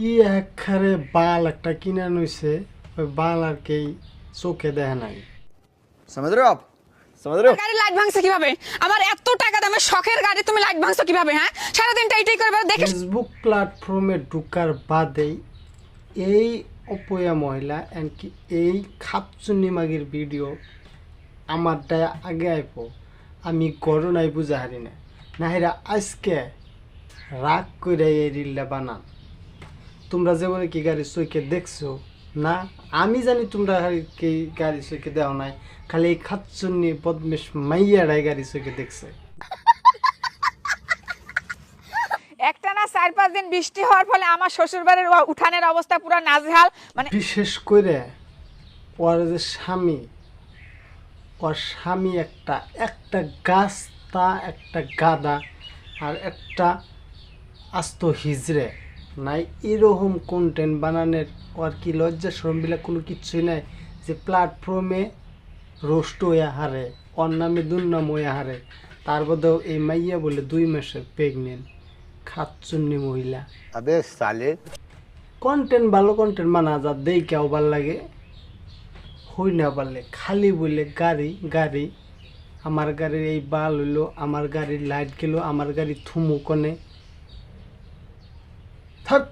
কি একখারে বাল একটা কিনা নইছে, ওই বাল আর কি চোখে দেয় নাই। समझ रहे हो आप? समझ रहे हो? গাড়ি লাইট ভাঙছে কিভাবে? আমার এত টাকা দামের শখের গাড়ি তুমি লাইট ভাঙছো কিভাবে? হ্যাঁ, সারাদিনটা এইটাই করে দেখে। ফেসবুক প্ল্যাটফর্মে ঢুকার বাদেই এই অপয়া মহিলা এমনকি এই খাপচুন্নি মাগির ভিডিও আমারটা আগে আইব, আমি গরনাই বুঝা হারি না নাহিরা আজকে রাগ করে এই রিলটা বানান। তোমরা যে বলে কি গাড়ি চোখে দেখছো না, আমি জানি তোমরা কি গাড়ি চোখে দেওয়া নাই, খালি এই খাচ্চুন্নি বদমেশ মাইয়ারাই গাড়ি চোখে দেখছে। একটা না 4-5 দিন বৃষ্টি হওয়ার ফলে আমার শ্বশুরবাড়ির উঠানের অবস্থা পুরো নাজেহাল। মানে বিশেষ করে ওর যে স্বামী, ওর স্বামী একটা গাছটা, একটা গাদা আর একটা আস্ত হিজড়ে নাই। এরকম কন্টেন্ট বানানোর ওর কি লজ্জা শরমবিলাক কোনো কিছুই নাই যে প্ল্যাটফর্মে রোস্ট হয়ে হারে, ওর নামে দুর্নাম হয়ে হারে। তার মধ্যেও এই মাইয়া বলে 2 মাসের প্রেগনেন্ট খাচ্চুন্নি মহিলা। अबे साले কন্টেন্ট ভালো কন্টেন্ট বানা যা দেই কেউ ভাল লাগে, হই না পারলে খালি বললে গাড়ি গাড়ি, আমার গাড়ির এই বাল হইলো, আমার গাড়ির লাইট গেল, আমার গাড়ি থুমু কনে থাক।